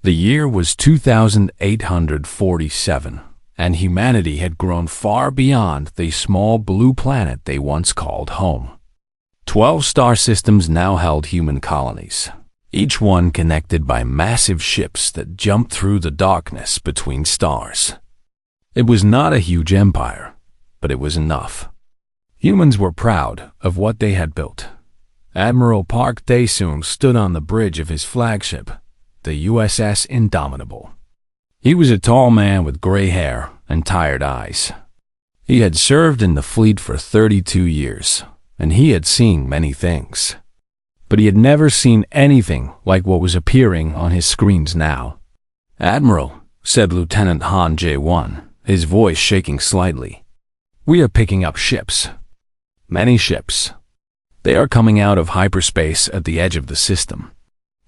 The year was 2847, and humanity had grown far beyond the small blue planet they once called home. 12 star systems now held human colonies, each one connected by massive ships that jumped through the darkness between stars. It was not a huge empire, but it was enough. Humans were proud of what they had built. Admiral Park Dae-sung stood on the bridge of his flagship, the USS Indomitable. He was a tall man with gray hair and tired eyes. He had served in the fleet for 32 years, and he had seen many things. But he had never seen anything like what was appearing on his screens now. "Admiral," said Lieutenant Han Jae-won, his voice shaking slightly, "we are picking up ships. Many ships. They are coming out of hyperspace at the edge of the system."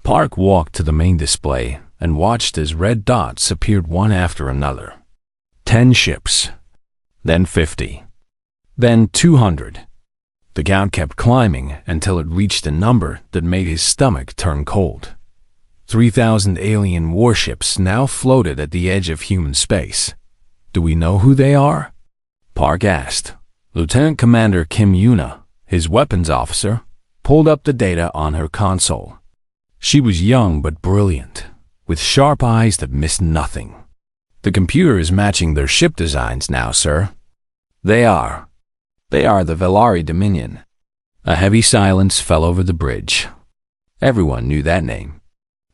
Park walked to the main display and watched as red dots appeared one after another. 10 ships. Then 50. Then 200. The count kept climbing until it reached a number that made his stomach turn cold. 3,000 alien warships now floated at the edge of human space. "Do we know who they are?" Park asked. Lieutenant Commander Kim Yuna, his weapons officer, pulled up the data on her console. She was young but brilliant, with sharp eyes that missed nothing. "The computer is matching their ship designs now, sir." They are the Velari Dominion." A heavy silence fell over the bridge. Everyone knew that name.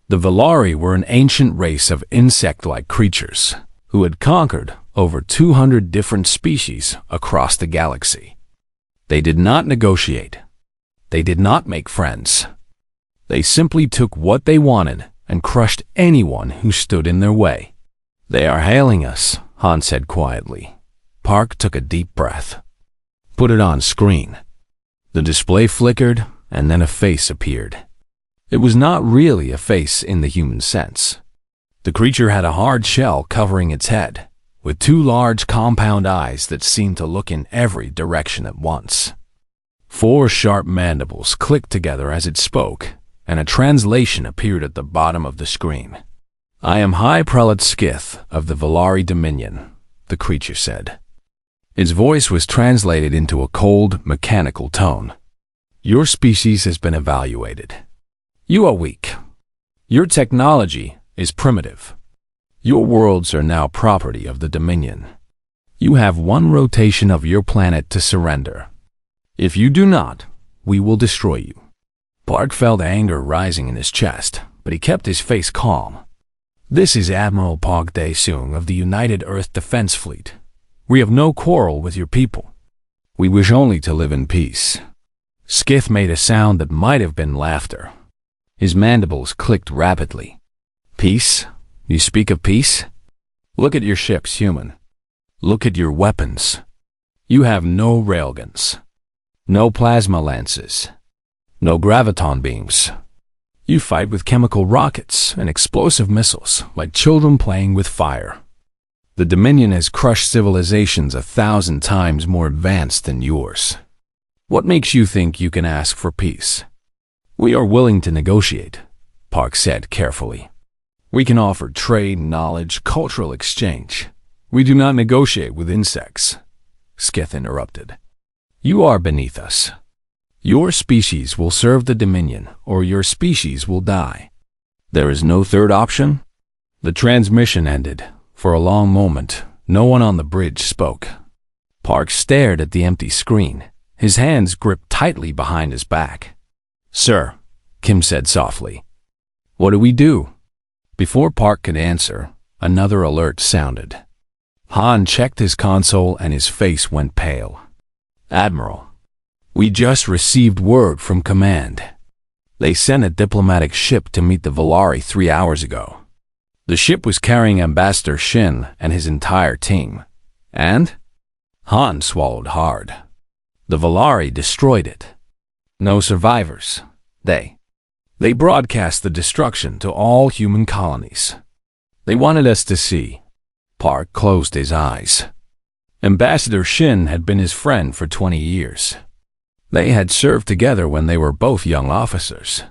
The Velari were an ancient race of insect-like creatures who had conquered over 200 different species across the galaxy. They did not negotiate. They did not make friends. They simply took what they wanted and crushed anyone who stood in their way. "They are hailing us," Han said quietly. Park took a deep breath. "Put it on screen." The display flickered, and then a face appeared. It was not really a face in the human sense. The creature had a hard shell covering its head, with 2 large compound eyes that seemed to look in every direction at once. 4 sharp mandibles clicked together as it spoke, and a translation appeared at the bottom of the screen. "I am High Prelate Skith of the Velari Dominion," the creature said. Its voice was translated into a cold, mechanical tone. "Your species has been evaluated. You are weak. Your technology is primitive. Your worlds are now property of the Dominion. You have 1 rotation of your planet to surrender. If you do not, we will destroy you." Park felt anger rising in his chest, but he kept his face calm. "This is Admiral Park Dae-sung of the United Earth Defense Fleet. We have no quarrel with your people. We wish only to live in peace." Skith made a sound that might have been laughter. His mandibles clicked rapidly. "Peace? You speak of peace? Look at your ships, human. Look at your weapons. You have no railguns, no plasma lances, no graviton beams. You fight with chemical rockets and explosive missiles like children playing with fire. The Dominion has crushed civilizations 1,000 times more advanced than yours. What makes you think you can ask for peace?" "We are willing to negotiate," Park said carefully. "We can offer trade, knowledge, cultural exchange. We do not negotiate with insects." Skith interrupted. "You are beneath us. Your species will serve the Dominion, or your species will die. There is no third option?" The transmission ended. For a long moment, no one on the bridge spoke. Park stared at the empty screen, his hands gripped tightly behind his back. "Sir," Kim said softly. "What do we do?" Before Park could answer, another alert sounded. Han checked his console and his face went pale. "Admiral, we just received word from command. They sent a diplomatic ship to meet the Velari 3 hours ago. The ship was carrying Ambassador Shin and his entire team. And?" Han swallowed hard. "The Velari destroyed it. No survivors. They broadcast the destruction to all human colonies. They wanted us to see." Park closed his eyes. Ambassador Shin had been his friend for 20 years. They had served together when they were both young officers.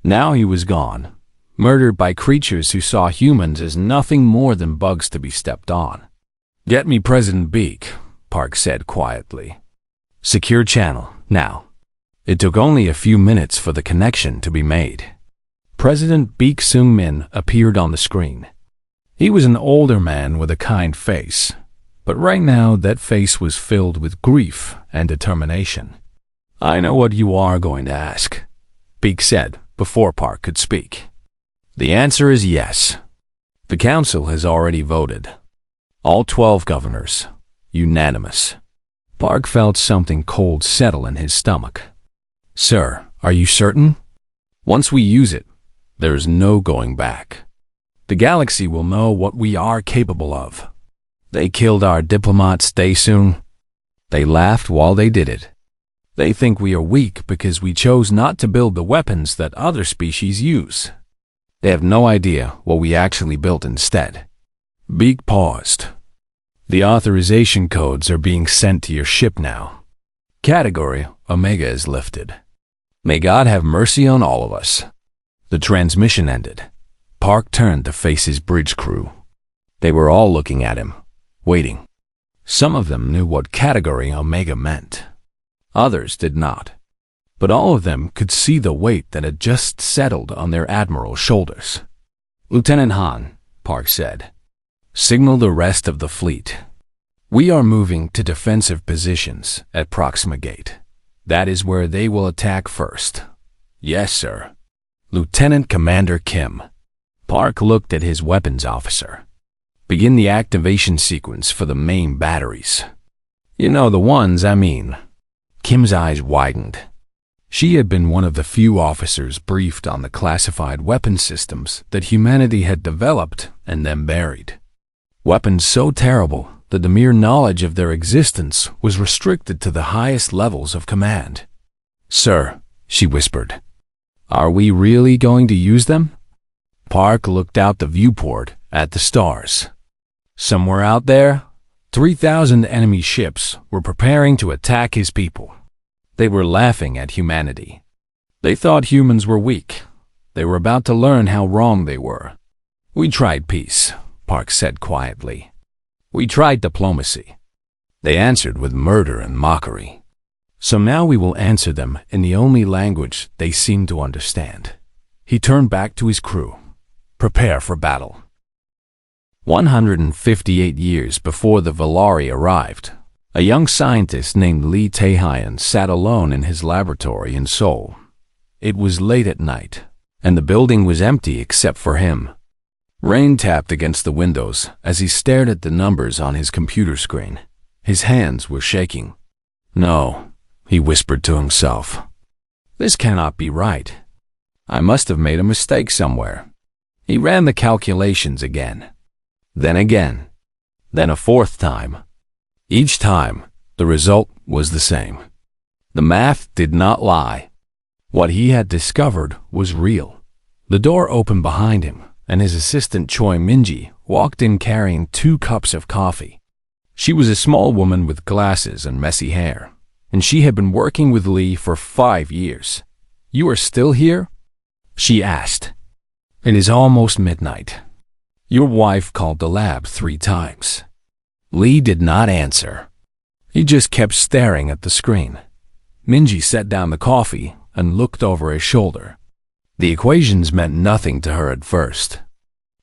Now he was gone, murdered by creatures who saw humans as nothing more than bugs to be stepped on. "Get me President Beak," Park said quietly. "Secure channel, now." It took only a few minutes for the connection to be made. President Beak Seung-min appeared on the screen. He was an older man with a kind face, but right now that face was filled with grief and determination. "I know what you are going to ask," Beak said before Park could speak. "The answer is yes. The council has already voted. All 12 governors. Unanimous." Park felt something cold settle in his stomach. "Sir, are you certain? Once we use it, there is no going back. The galaxy will know what we are capable of. They killed our diplomats, Dae-sung. They laughed while they did it. They think we are weak because we chose not to build the weapons that other species use. They have no idea what we actually built instead." Beak paused. "The authorization codes are being sent to your ship now. Category Omega is lifted. May God have mercy on all of us." The transmission ended. Park turned to face his bridge crew. They were all looking at him, waiting. Some of them knew what Category Omega meant. Others did not. But all of them could see the weight that had just settled on their admiral's shoulders. "Lieutenant Han," Park said, "signal the rest of the fleet. We are moving to defensive positions at Proxima Gate. That is where they will attack first." "Yes, sir." "Lieutenant Commander Kim." Park looked at his weapons officer. "Begin the activation sequence for the main batteries. You know the ones I mean." Kim's eyes widened. She had been one of the few officers briefed on the classified weapon systems that humanity had developed and then buried. Weapons so terrible that the mere knowledge of their existence was restricted to the highest levels of command. "Sir," she whispered, "are we really going to use them?" Park looked out the viewport at the stars. Somewhere out there, 3,000 enemy ships were preparing to attack his people. They were laughing at humanity. They thought humans were weak. They were about to learn how wrong they were. "We tried peace," Park said quietly. "We tried diplomacy." They answered with murder and mockery. "So now we will answer them in the only language they seem to understand." He turned back to his crew. "Prepare for battle." 158 years before the Valari arrived, a young scientist named Lee Tae-hyun sat alone in his laboratory in Seoul. It was late at night, and the building was empty except for him. Rain tapped against the windows as he stared at the numbers on his computer screen. His hands were shaking. "No," he whispered to himself. "This cannot be right. I must have made a mistake somewhere." He ran the calculations again. Then again. Then a fourth time. Each time, the result was the same. The math did not lie. What he had discovered was real. The door opened behind him, and his assistant Choi Minji walked in carrying 2 cups of coffee. She was a small woman with glasses and messy hair, and she had been working with Lee for 5 years. "You are still here?" she asked. "It is almost midnight. Your wife called the lab 3 times. Lee did not answer. He just kept staring at the screen. Minji set down the coffee and looked over his shoulder. The equations meant nothing to her at first.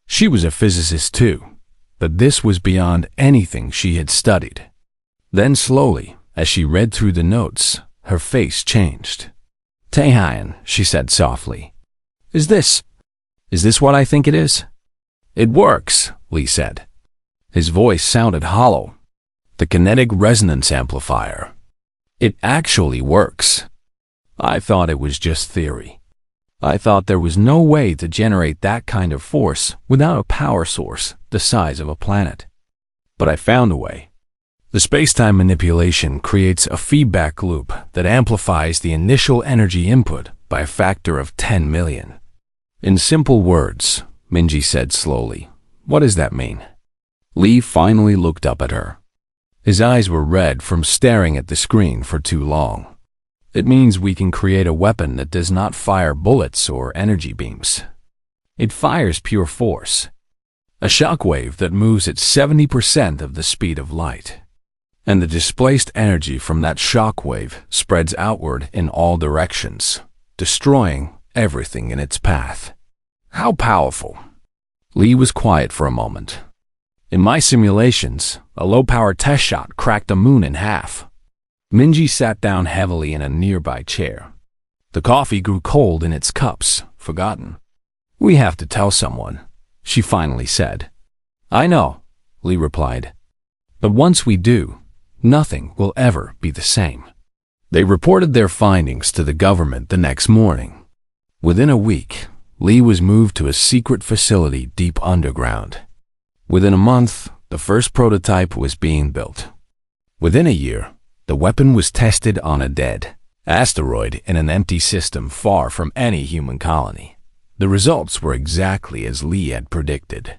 She was a physicist too, but this was beyond anything she had studied. Then slowly, as she read through the notes, her face changed. "Tae-hyun," she said softly. Is this what I think it is?" "It works," Lee said. His voice sounded hollow. "The kinetic resonance amplifier. It actually works. I thought it was just theory. I thought there was no way to generate that kind of force without a power source the size of a planet. But I found a way. The space-time manipulation creates a feedback loop that amplifies the initial energy input by a factor of 10 million. In simple words," Minji said slowly, "what does that mean?" Lee finally looked up at her. His eyes were red from staring at the screen for too long. "It means we can create a weapon that does not fire bullets or energy beams. It fires pure force, a shockwave that moves at 70% of the speed of light. And the displaced energy from that shockwave spreads outward in all directions, destroying everything in its path. How powerful! Lee was quiet for a moment. In my simulations, a low-power test shot cracked a moon in half. Minji sat down heavily in a nearby chair. The coffee grew cold in its cups, forgotten. "We have to tell someone," she finally said. "I know," Lee replied. "But once we do, nothing will ever be the same." They reported their findings to the government the next morning. Within a week, Lee was moved to a secret facility deep underground. Within a month, the first prototype was being built. Within a year, the weapon was tested on a dead asteroid in an empty system far from any human colony. The results were exactly as Lee had predicted.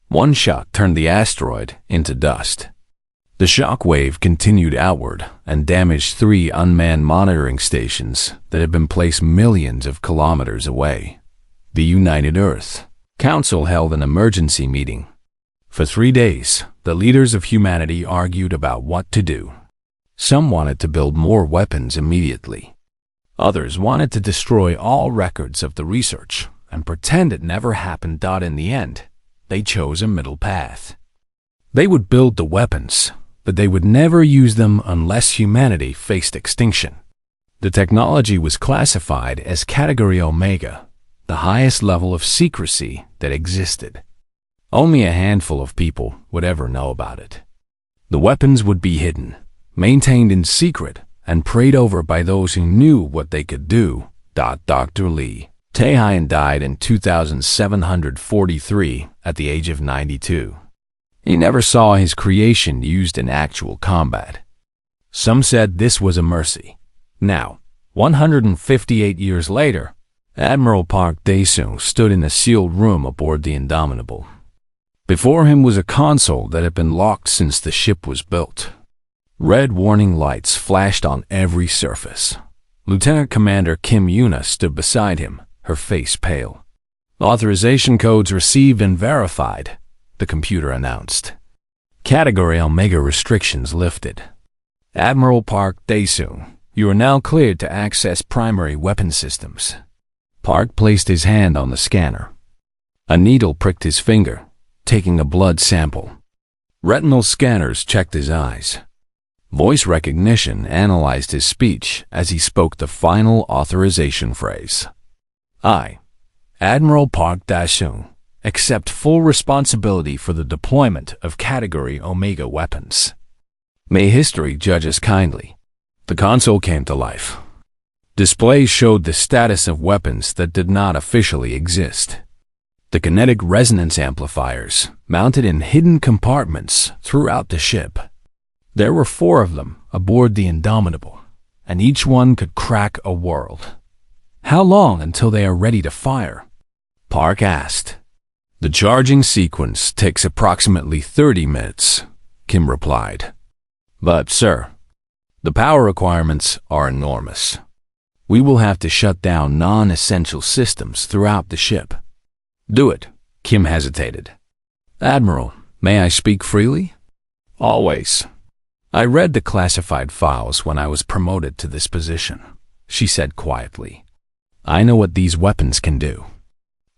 One shot turned the asteroid into dust. The shock wave continued outward and damaged 3 unmanned monitoring stations that had been placed millions of kilometers away. The United Earth Council held an emergency meeting. For 3 days, the leaders of humanity argued about what to do. Some wanted to build more weapons immediately. Others wanted to destroy all records of the research and pretend it never happened. In the end, they chose a middle path. They would build the weapons, but they would never use them unless humanity faced extinction. The technology was classified as Category Omega, the highest level of secrecy that existed. Only a handful of people would ever know about it. The weapons would be hidden, maintained in secret, and prayed over by those who knew what they could do. Dr. Lee Taehyun died in 2743 at the age of 92. He never saw his creation used in actual combat. Some said this was a mercy. Now, 158 years later, Admiral Park Dae-sung stood in a sealed room aboard the Indomitable. Before him was a console that had been locked since the ship was built. Red warning lights flashed on every surface. Lieutenant Commander Kim Yuna stood beside him, her face pale. "Authorization codes received and verified," the computer announced. Category Omega restrictions lifted. "Admiral Park Dae-sung, you are now cleared to access primary weapon systems." Park placed his hand on the scanner. A needle pricked his finger, taking a blood sample. Retinal scanners checked his eyes. Voice recognition analyzed his speech as he spoke the final authorization phrase. "I, Admiral Park Dae-sung, accept full responsibility for the deployment of Category Omega weapons. May history judge us kindly." The console came to life. Displays showed the status of weapons that did not officially exist. The kinetic resonance amplifiers, mounted in hidden compartments throughout the ship. There were 4 of them aboard the Indomitable, and each one could crack a world. "How long until they are ready to fire?" Park asked. "The charging sequence takes approximately 30 minutes, Kim replied. "But, sir, the power requirements are enormous. We will have to shut down non-essential systems throughout the ship." "Do it," Kim hesitated. "Admiral, may I speak freely?" "Always. I read the classified files when I was promoted to this position," she said quietly. "I know what these weapons can do.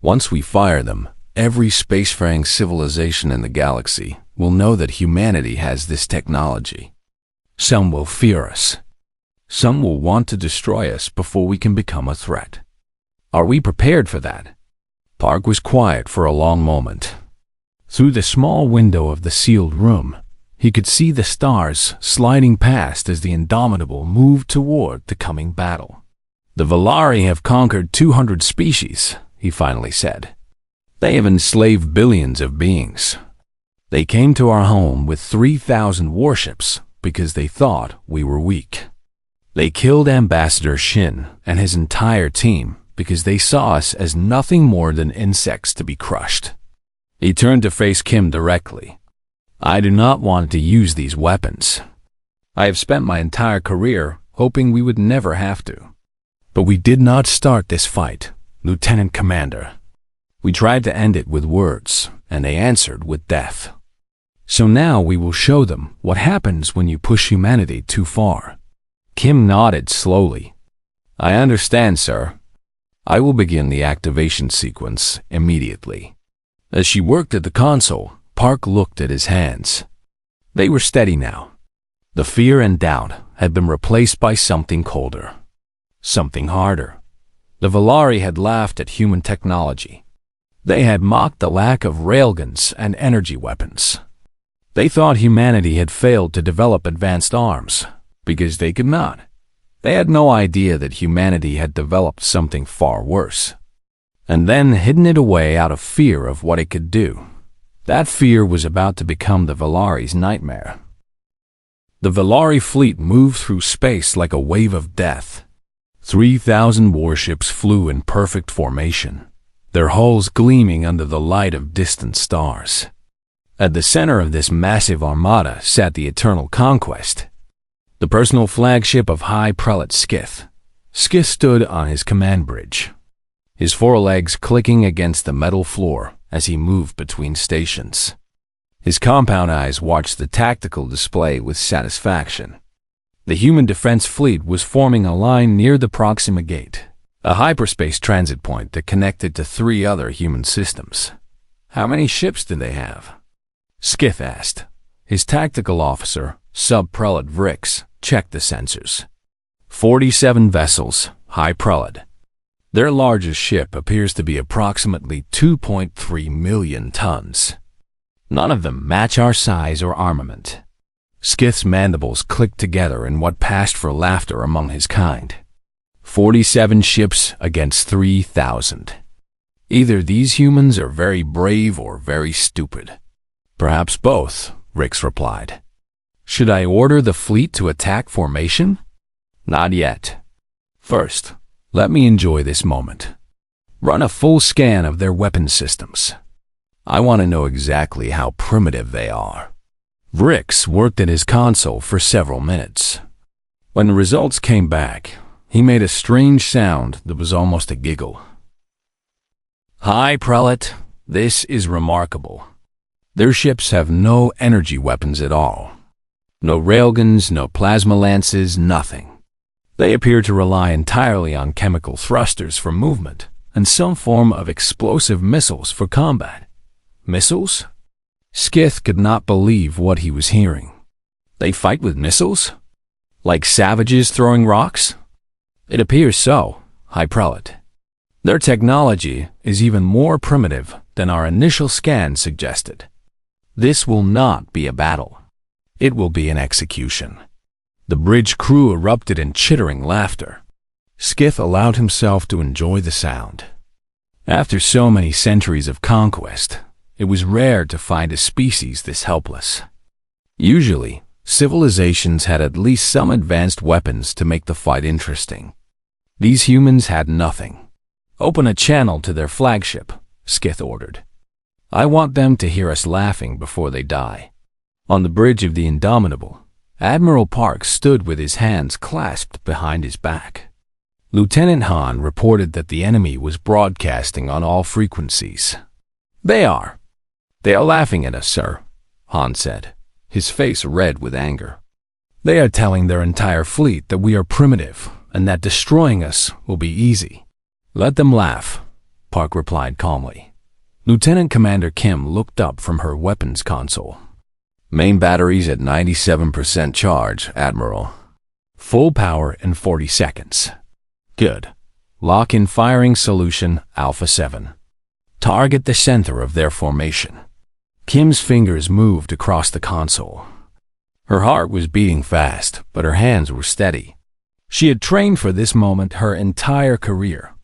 Once we fire them, every spacefaring civilization in the galaxy will know that humanity has this technology. Some will fear us. Some will want to destroy us before we can become a threat. Are we prepared for that?" Park was quiet for a long moment. Through the small window of the sealed room, he could see the stars sliding past as the Indomitable moved toward the coming battle. "The Valari have conquered 200 species," he finally said. "They have enslaved billions of beings. They came to our home with 3,000 warships because they thought we were weak. They killed Ambassador Shin and his entire team because they saw us as nothing more than insects to be crushed." He turned to face Kim directly. "I do not want to use these weapons. I have spent my entire career hoping we would never have to. But we did not start this fight, Lieutenant Commander. We tried to end it with words, and they answered with death. So now we will show them what happens when you push humanity too far. Kim nodded slowly. I understand, sir. I will begin the activation sequence immediately. As she worked at the console, Park looked at his hands. They were steady now. The fear and doubt had been replaced by something colder, something harder. The Valari had laughed at human technology. They had mocked the lack of railguns and energy weapons. They thought humanity had failed to develop advanced arms because they could not. They had no idea that humanity had developed something far worse, and then hidden it away out of fear of what it could do. That fear was about to become the Valari's nightmare. The Valari fleet moved through space like a wave of death. 3,000 warships flew in perfect formation, their hulls gleaming under the light of distant stars. At the center of this massive armada sat the Eternal Conquest, the personal flagship of High Prelate Skith. Skith stood on his command bridge, his forelegs clicking against the metal floor as he moved between stations. His compound eyes watched the tactical display with satisfaction. The human defense fleet was forming a line near the Proxima Gate, a hyperspace transit point that connected to 3 other human systems. How many ships did they have? Skith asked. His tactical officer, Sub-Prelate Vrix, checked the sensors. 47 vessels, High Prelate. Their largest ship appears to be approximately 2.3 million tons. None of them match our size or armament. Skith's mandibles clicked together in what passed for laughter among his kind. 47 ships against 3,000. Either these humans are very brave or very stupid. Perhaps both, Rix replied. Should I order the fleet to attack formation? Not yet. First, let me enjoy this moment. Run a full scan of their weapon systems. I want to know exactly how primitive they are. Vrix worked at his console for several minutes. When the results came back, he made a strange sound that was almost a giggle. High Prelate, this is remarkable. Their ships have no energy weapons at all. No railguns, no plasma lances, nothing. They appear to rely entirely on chemical thrusters for movement and some form of explosive missiles for combat. Missiles? Skith could not believe what he was hearing. They fight with missiles? Like savages throwing rocks? It appears so, High Prelate. Their technology is even more primitive than our initial scan suggested. This will not be a battle. It will be an execution. The bridge crew erupted in chittering laughter. Skith allowed himself to enjoy the sound. After so many centuries of conquest, it was rare to find a species this helpless. Usually, civilizations had at least some advanced weapons to make the fight interesting. These humans had nothing. Open a channel to their flagship, Skith ordered. I want them to hear us laughing before they die. On the bridge of the Indomitable, Admiral Park stood with his hands clasped behind his back. Lieutenant Han reported that the enemy was broadcasting on all frequencies. They are laughing at us, sir, Han said, his face red with anger. They are telling their entire fleet that we are primitive and that destroying us will be easy. Let them laugh, Park replied calmly. Lieutenant Commander Kim looked up from her weapons console. Main batteries at 97% charge, Admiral. Full power in 40 seconds. Good. Lock in firing solution Alpha 7. Target the center of their formation. Kim's fingers moved across the console. Her heart was beating fast, but her hands were steady. She had trained for this moment her entire career,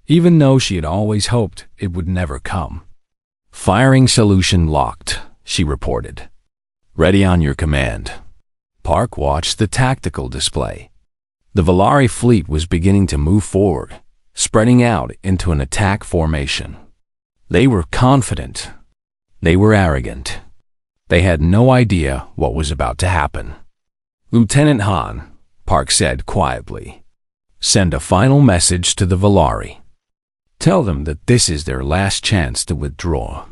even though she had always hoped it would never come. Firing solution locked, she reported. Ready on your command. Park watched the tactical display. The Valari fleet was beginning to move forward, spreading out into an attack formation. They were confident. They were arrogant. They had no idea what was about to happen. Lieutenant Han, Park said quietly, send a final message to the Valari. Tell them that this is their last chance to withdraw.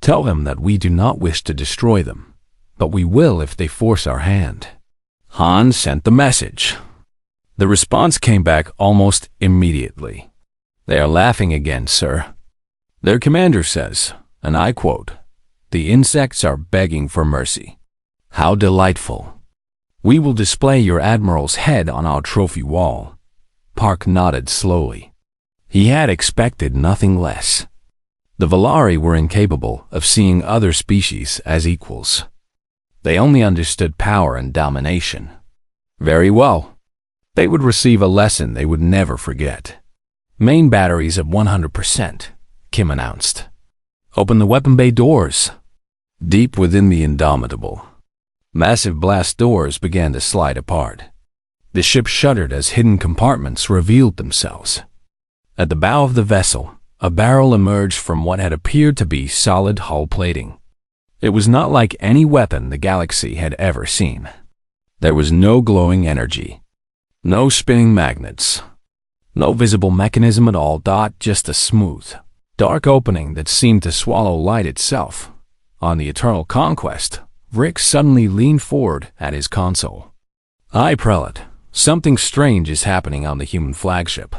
Tell them that we do not wish to destroy them, but we will if they force our hand." Han sent the message. The response came back almost immediately. "They are laughing again, sir." Their commander says, and I quote, "The insects are begging for mercy. How delightful. We will display your admiral's head on our trophy wall." Park nodded slowly. He had expected nothing less. The Valari were incapable of seeing other species as equals. They only understood power and domination. Very well. They would receive a lesson they would never forget. "Main batteries at 100%, Kim announced. "Open the weapon bay doors." Deep within the Indomitable, massive blast doors began to slide apart. The ship shuddered as hidden compartments revealed themselves. At the bow of the vessel, a barrel emerged from what had appeared to be solid hull plating. It was not like any weapon the galaxy had ever seen. There was no glowing energy, no spinning magnets, no visible mechanism at all. Just a smooth, dark opening that seemed to swallow light itself. On the Eternal Conquest, Rick suddenly leaned forward at his console. "Aye, Prelate, something strange is happening on the human flagship."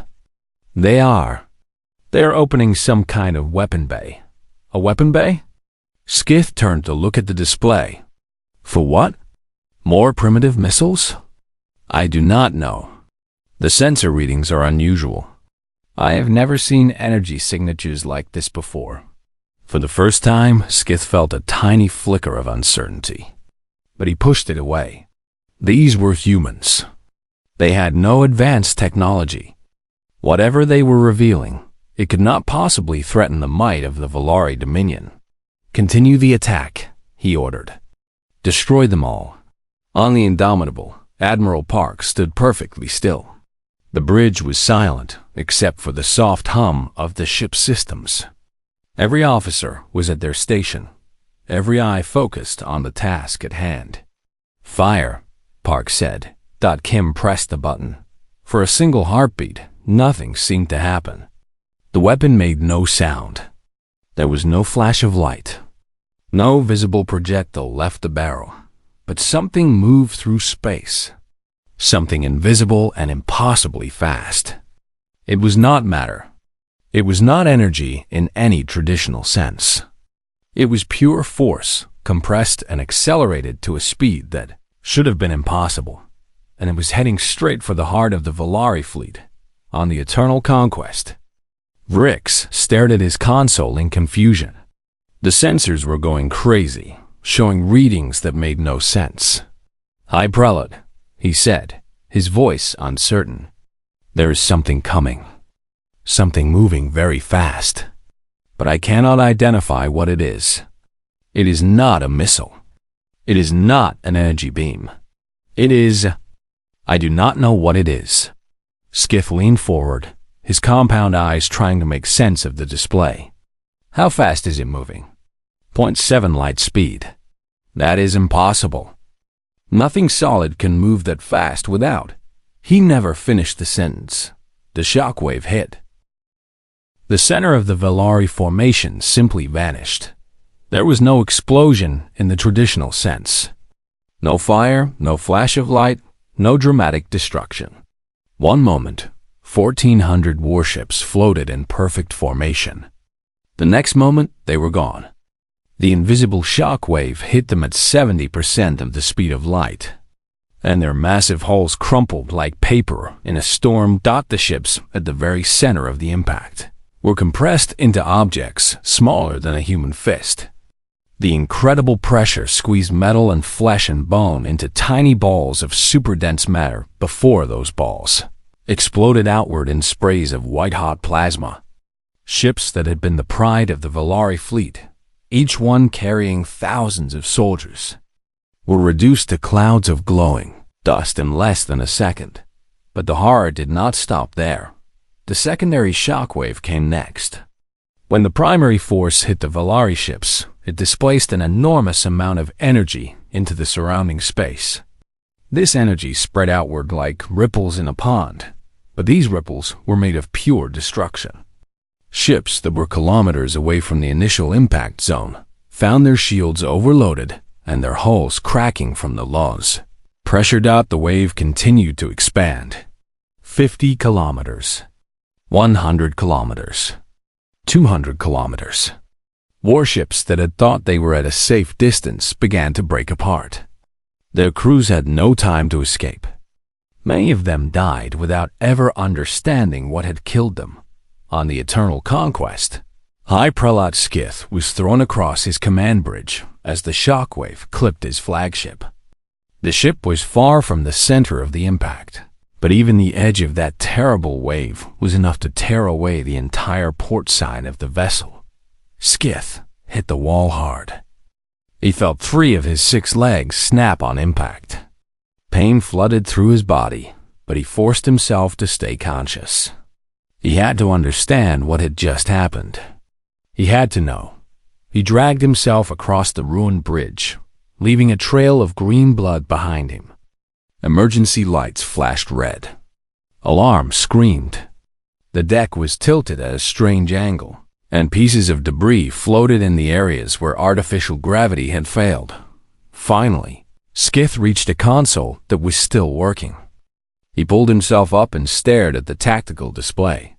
They are opening some kind of weapon bay." "A weapon bay?" Skith turned to look at the display. "For what? More primitive missiles?" "I do not know. The sensor readings are unusual. I have never seen energy signatures like this before." For the first time, Skith felt a tiny flicker of uncertainty. But he pushed it away. These were humans. They had no advanced technology. Whatever they were revealing, it could not possibly threaten the might of the Valari Dominion. "Continue the attack," he ordered. "Destroy them all." On the Indomitable, Admiral Park stood perfectly still. The bridge was silent, except for the soft hum of the ship's systems. Every officer was at their station, every eye focused on the task at hand. "Fire," Park said. Kim pressed the button. For a single heartbeat, nothing seemed to happen. The weapon made no sound. There was no flash of light. No visible projectile left the barrel. But something moved through space. Something invisible and impossibly fast. It was not matter. It was not energy in any traditional sense. It was pure force, compressed and accelerated to a speed that should have been impossible. And it was heading straight for the heart of the Valari fleet, on the Eternal Conquest. Rix stared at his console in confusion. The sensors were going crazy, showing readings that made no sense. "High Prelate," he said, his voice uncertain. "There is something coming. Something moving very fast. But I cannot identify what it is. It is not a missile. It is not an energy beam. It is... I do not know what it is." Skith leaned forward, his compound eyes trying to make sense of the display. "How fast is it moving?" "0.7 light speed." "That is impossible. Nothing solid can move that fast without..." He never finished the sentence. The shockwave hit. The center of the Valari formation simply vanished. There was no explosion in the traditional sense. No fire, no flash of light, no dramatic destruction. One moment, 1,400 warships floated in perfect formation. The next moment, they were gone. The invisible shockwave hit them at 70% of the speed of light, and their massive hulls crumpled like paper in a storm. The ships, at the very center of the impact, were compressed into objects smaller than a human fist. The incredible pressure squeezed metal and flesh and bone into tiny balls of super-dense matter before those balls exploded outward in sprays of white-hot plasma. Ships that had been the pride of the Valari fleet, each one carrying thousands of soldiers, were reduced to clouds of glowing dust in less than a second. But the horror did not stop there. The secondary shockwave came next. When the primary force hit the Valari ships, it displaced an enormous amount of energy into the surrounding space. This energy spread outward like ripples in a pond, but these ripples were made of pure destruction. Ships that were kilometers away from the initial impact zone found their shields overloaded and their hulls cracking from the lows. Pressured out, the wave continued to expand. 50 kilometers, 100 kilometers, 200 kilometers. Warships that had thought they were at a safe distance began to break apart. Their crews had no time to escape. Many of them died without ever understanding what had killed them. On the Eternal Conquest, High Prelate Skith was thrown across his command bridge as the Shockwave clipped his flagship. The ship was far from the center of the impact, but even the edge of that terrible wave was enough to tear away the entire port side of the vessel. Skith hit the wall hard. He felt 3 of his 6 legs snap on impact. Pain flooded through his body, but he forced himself to stay conscious. He had to understand what had just happened. He had to know. He dragged himself across the ruined bridge, leaving a trail of green blood behind him. Emergency lights flashed red. Alarms screamed. The deck was tilted at a strange angle, and pieces of debris floated in the areas where artificial gravity had failed. Finally, Skith reached a console that was still working. He pulled himself up and stared at the tactical display.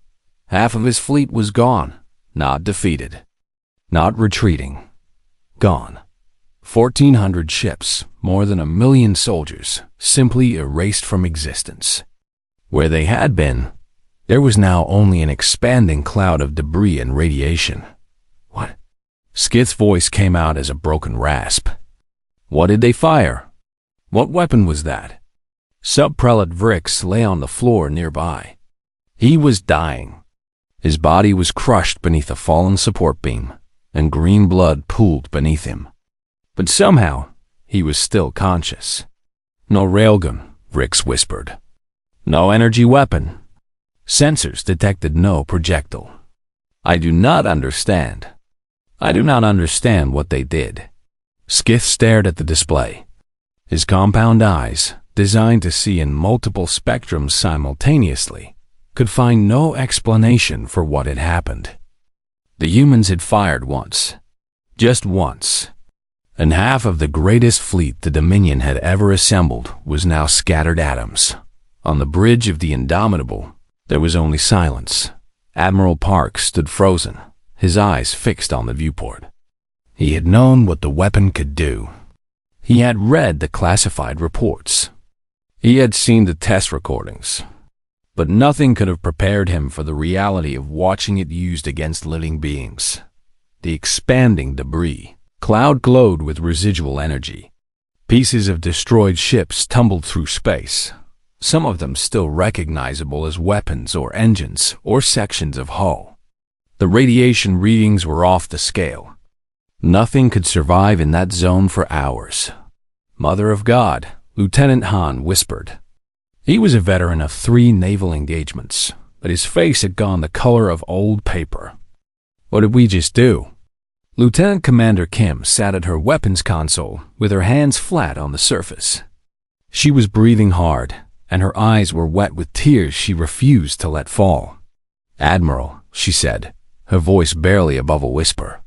Half of his fleet was gone, not defeated, not retreating. Gone. 1,400 ships, more than 1 million soldiers, simply erased from existence. Where they had been, there was now only an expanding cloud of debris and radiation. What? Skith's voice came out as a broken rasp. What did they fire? What weapon was that? Subprelate Vrix lay on the floor nearby. He was dying. His body was crushed beneath a fallen support beam, and green blood pooled beneath him. But somehow, he was still conscious. No railgun, Vrix whispered. No energy weapon. Sensors detected no projectile. I do not understand. I do not understand what they did. Skith stared at the display. His compound eyes, designed to see in multiple spectrums simultaneously, could find no explanation for what had happened. The humans had fired once. Just once. And half of the greatest fleet the Dominion had ever assembled was now scattered atoms. On the bridge of the Indomitable, there was only silence. Admiral Park stood frozen, his eyes fixed on the viewport. He had known what the weapon could do. He had read the classified reports. He had seen the test recordings. But nothing could have prepared him for the reality of watching it used against living beings. The expanding debris cloud glowed with residual energy. Pieces of destroyed ships tumbled through space, some of them still recognizable as weapons or engines or sections of hull. The radiation readings were off the scale. Nothing could survive in that zone for hours. Mother of God, Lieutenant Hahn whispered. He was a veteran of 3 naval engagements, but his face had gone the color of old paper. What did we just do? Lieutenant Commander Kim sat at her weapons console with her hands flat on the surface. She was breathing hard, and her eyes were wet with tears she refused to let fall. Admiral, she said, her voice barely above a whisper.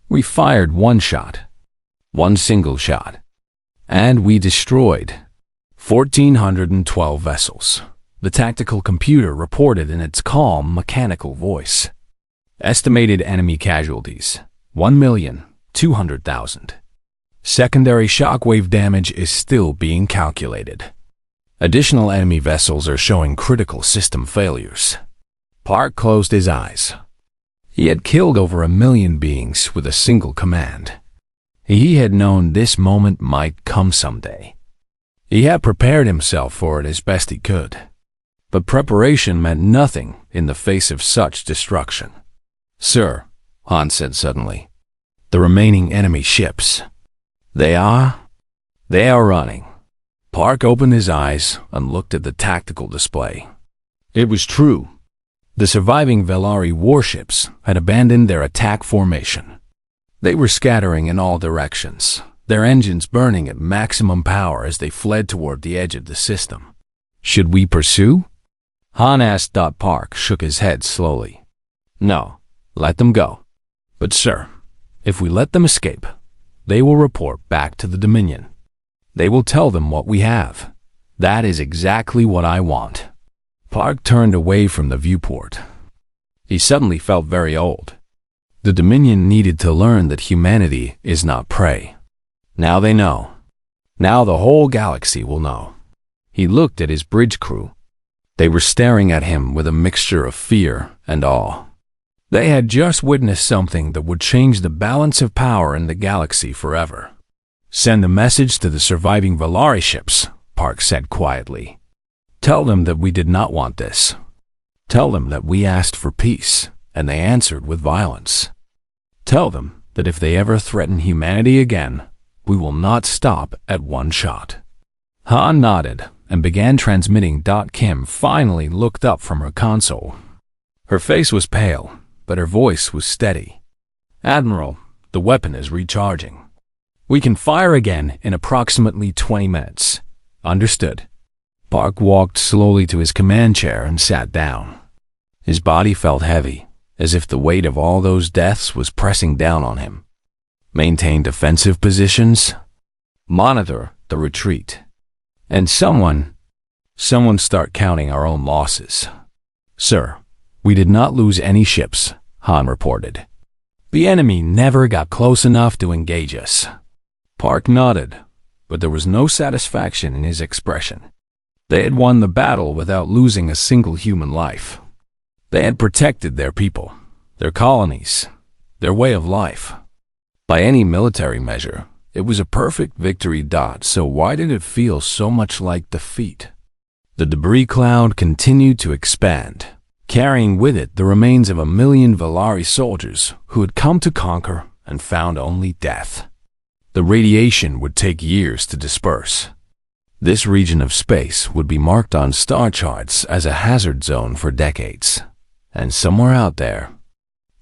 We fired 1 shot. 1 single shot. And we destroyed 1,412 vessels, the tactical computer reported in its calm, mechanical voice. Estimated enemy casualties, 1,200,000. Secondary shockwave damage is still being calculated. Additional enemy vessels are showing critical system failures. Park closed his eyes. He had killed over 1 million beings with a single command. He had known this moment might come someday. He had prepared himself for it as best he could. But preparation meant nothing in the face of such destruction. Sir, Han said suddenly, the remaining enemy ships. They are running. Park opened his eyes and looked at the tactical display. It was true. The surviving Velari warships had abandoned their attack formation. They were scattering in all directions, their engines burning at maximum power as they fled toward the edge of the system. Should we pursue? Han asked. Park shook his head slowly. No, let them go. But sir, if we let them escape, they will report back to the Dominion. They will tell them what we have. That is exactly what I want. Park turned away from the viewport. He suddenly felt very old. The Dominion needed to learn that humanity is not prey. Now they know. Now the whole galaxy will know. He looked at his bridge crew. They were staring at him with a mixture of fear and awe. They had just witnessed something that would change the balance of power in the galaxy forever. Send a message to the surviving Valari ships, Park said quietly. Tell them that we did not want this. Tell them that we asked for peace, and they answered with violence. Tell them that if they ever threaten humanity again, we will not stop at one shot. Han nodded and began transmitting. Kim finally looked up from her console. Her face was pale, but her voice was steady. Admiral, the weapon is recharging. We can fire again in approximately 20 minutes. Understood. Park walked slowly to his command chair and sat down. His body felt heavy, as if the weight of all those deaths was pressing down on him. Maintain defensive positions. Monitor the retreat. And someone start counting our own losses. Sir, we did not lose any ships, Han reported. The enemy never got close enough to engage us. Park nodded, but there was no satisfaction in his expression. They had won the battle without losing a single human life. They had protected their people, their colonies, their way of life. By any military measure, it was a perfect victory. So why did it feel so much like defeat? The debris cloud continued to expand, carrying with it the remains of 1 million Valari soldiers who had come to conquer and found only death. The radiation would take years to disperse. This region of space would be marked on star charts as a hazard zone for decades. And somewhere out there,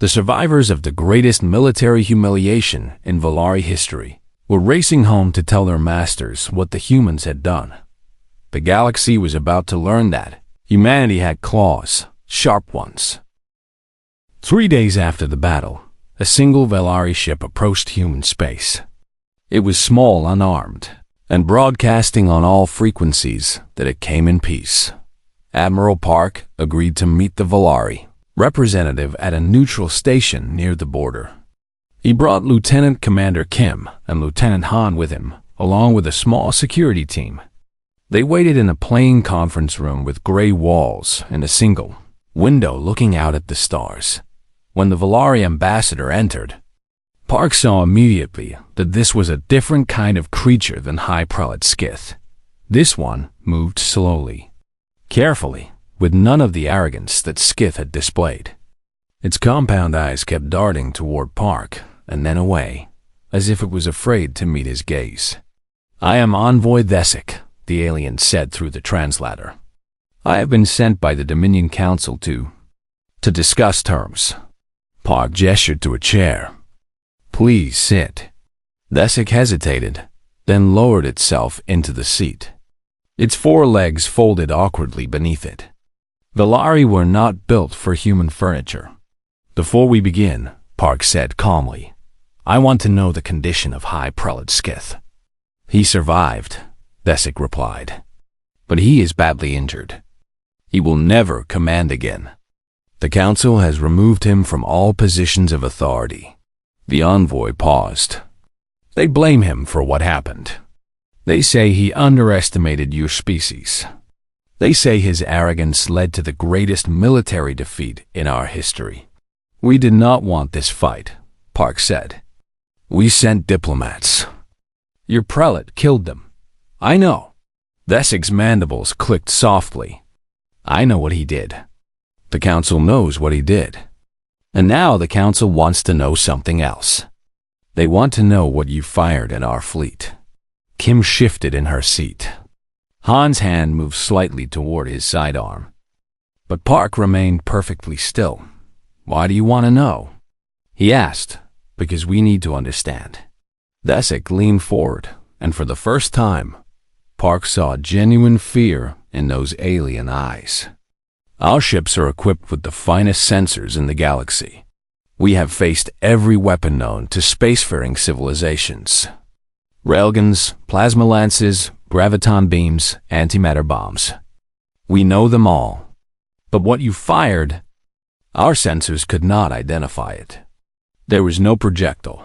the survivors of the greatest military humiliation in Valari history were racing home to tell their masters what the humans had done. The galaxy was about to learn that humanity had claws, sharp ones. 3 days after the battle, a single Valari ship approached human space. It was small, unarmed, and broadcasting on all frequencies that it came in peace. Admiral Park agreed to meet the Valari representative at a neutral station near the border. He brought Lieutenant Commander Kim and Lieutenant Han with him, along with a small security team. They waited in a plain conference room with gray walls and a single window looking out at the stars. When the Valari ambassador entered, Park saw immediately that this was a different kind of creature than High Prelate Skith. This one moved slowly, carefully, with none of the arrogance that Skith had displayed. Its compound eyes kept darting toward Park and then away, as if it was afraid to meet his gaze. I am Envoy Thesic, the alien said through the translator. I have been sent by the Dominion Council to discuss terms. Park gestured to a chair. Please sit. Thesic hesitated, then lowered itself into the seat. Its 4 legs folded awkwardly beneath it. Valari were not built for human furniture. Before we begin, Park said calmly, I want to know the condition of High Prelate Skith. He survived, Thesic replied, but he is badly injured. He will never command again. The Council has removed him from all positions of authority. The envoy paused. They blame him for what happened. They say he underestimated your species. They say his arrogance led to the greatest military defeat in our history. We did not want this fight, Park said. We sent diplomats. Your prelate killed them. I know. Thesic's mandibles clicked softly. I know what he did. The Council knows what he did. And now the Council wants to know something else. They want to know what you fired at our fleet. Kim shifted in her seat. Han's hand moved slightly toward his sidearm. But Park remained perfectly still. Why do you want to know? He asked, because we need to understand. Thesic leaned forward, and for the first time, Park saw genuine fear in those alien eyes. Our ships are equipped with the finest sensors in the galaxy. We have faced every weapon known to spacefaring civilizations. Railguns, plasma lances, graviton beams, antimatter bombs. We know them all. But what you fired, our sensors could not identify it. There was no projectile.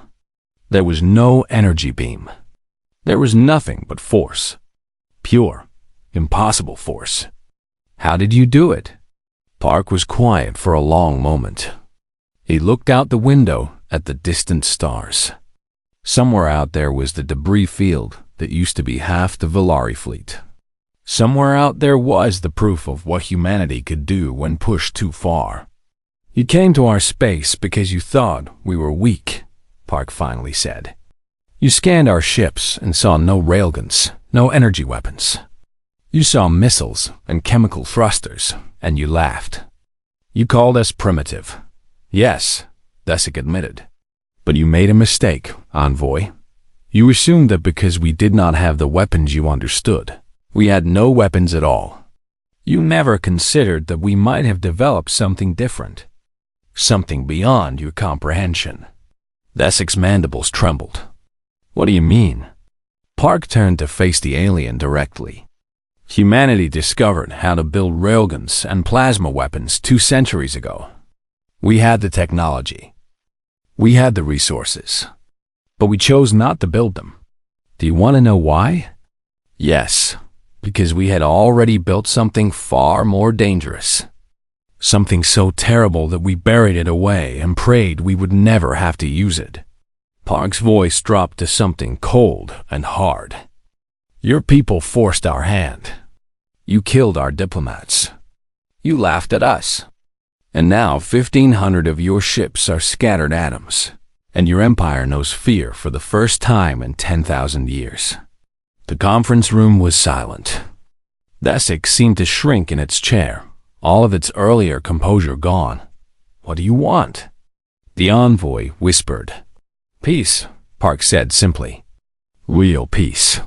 There was no energy beam. There was nothing but force. Pure, impossible force. How did you do it? Park was quiet for a long moment. He looked out the window at the distant stars. Somewhere out there was the debris field that used to be half the Valari fleet. Somewhere out there was the proof of what humanity could do when pushed too far. You came to our space because you thought we were weak, Park finally said. You scanned our ships and saw no railguns, no energy weapons. You saw missiles and chemical thrusters, and you laughed. You called us primitive. Yes, Desic admitted. But you made a mistake, Envoy. You assumed that because we did not have the weapons you understood, we had no weapons at all. You never considered that we might have developed something different. Something beyond your comprehension. Desic's mandibles trembled. What do you mean? Park turned to face the alien directly. Humanity discovered how to build railguns and plasma weapons 2 centuries ago. We had the technology. We had the resources. But we chose not to build them. Do you want to know why? Yes, because we had already built something far more dangerous. Something so terrible that we buried it away and prayed we would never have to use it. Park's voice dropped to something cold and hard. Your people forced our hand. You killed our diplomats. You laughed at us. And now 1,500 of your ships are scattered atoms, and your empire knows fear for the first time in 10,000 years. The conference room was silent. Desic seemed to shrink in its chair, all of its earlier composure gone. What do you want? The envoy whispered. Peace, Park said simply. Real peace.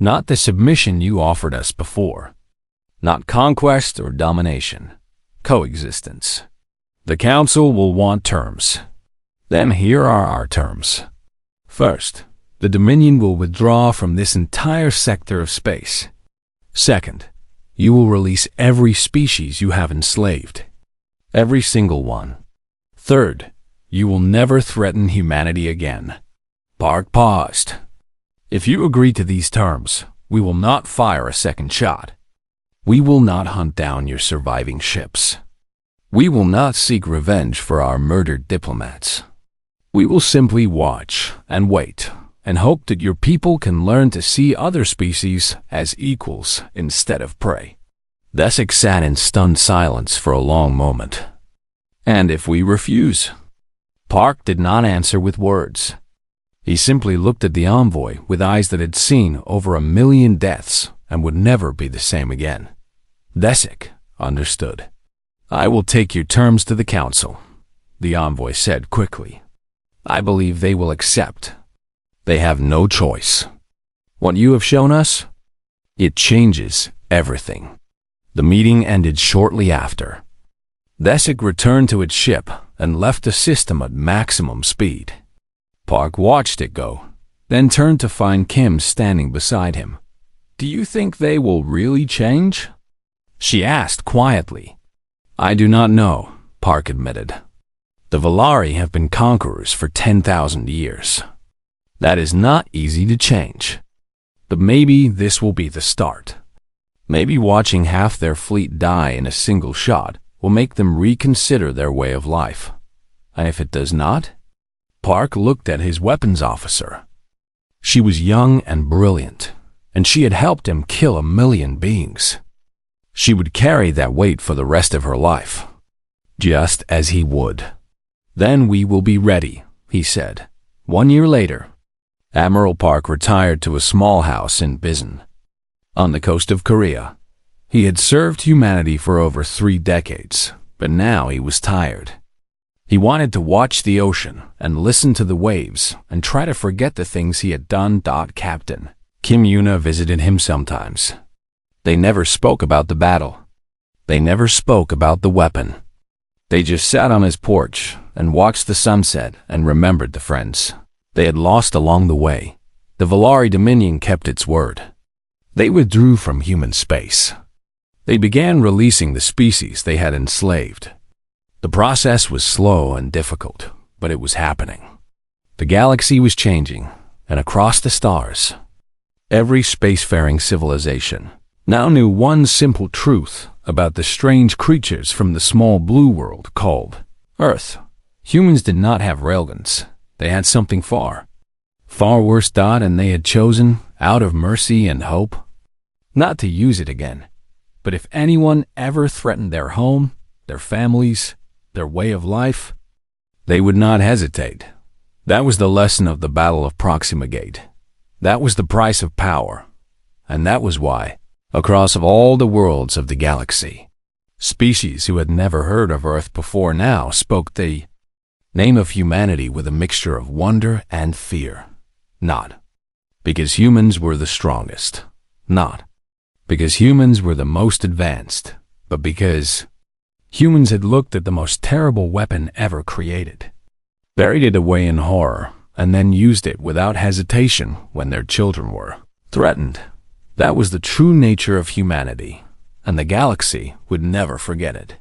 Not the submission you offered us before. Not conquest or domination. Coexistence. The Council will want terms. Then here are our terms. First, the Dominion will withdraw from this entire sector of space. Second, you will release every species you have enslaved. Every single one. Third, you will never threaten humanity again. Park paused. If you agree to these terms, we will not fire a second shot. We will not hunt down your surviving ships. We will not seek revenge for our murdered diplomats. We will simply watch and wait and hope that your people can learn to see other species as equals instead of prey. Desic sat in stunned silence for a long moment. And if we refuse? Park did not answer with words. He simply looked at the envoy with eyes that had seen over 1 million deaths and would never be the same again. Desic understood. I will take your terms to the council, the envoy said quickly. I believe they will accept. They have no choice. What you have shown us? It changes everything. The meeting ended shortly after. Desic returned to its ship and left the system at maximum speed. Park watched it go, then turned to find Kim standing beside him. Do you think they will really change? She asked quietly. I do not know, Park admitted. The Valari have been conquerors for 10,000 years. That is not easy to change. But maybe this will be the start. Maybe watching half their fleet die in a single shot will make them reconsider their way of life. And if it does not? Park looked at his weapons officer. She was young and brilliant, and she had helped him kill 1 million beings. She would carry that weight for the rest of her life, just as he would. Then we will be ready, he said. 1 year later, Admiral Park retired to a small house in Bizen, on the coast of Korea. He had served humanity for over 3 decades, but now he was tired. He wanted to watch the ocean and listen to the waves and try to forget the things he had done. Captain Kim Yuna visited him sometimes. They never spoke about the battle. They never spoke about the weapon. They just sat on his porch and watched the sunset and remembered the friends they had lost along the way. The Valari Dominion kept its word. They withdrew from human space. They began releasing the species they had enslaved. The process was slow and difficult, but it was happening. The galaxy was changing, and across the stars, every spacefaring civilization now knew one simple truth about the strange creatures from the small blue world called Earth. Humans did not have railguns. They had something far worse, and they had chosen, out of mercy and hope, not to use it again. But if anyone ever threatened their home, their families, their way of life, they would not hesitate. That was the lesson of the Battle of Proxima Gate. That was the price of power. And that was why, across all the worlds of the galaxy, species who had never heard of Earth before now spoke the name of humanity with a mixture of wonder and fear. Not because humans were the strongest, not because humans were the most advanced, but because humans had looked at the most terrible weapon ever created, buried it away in horror, and then used it without hesitation when their children were threatened. That was the true nature of humanity, and the galaxy would never forget it.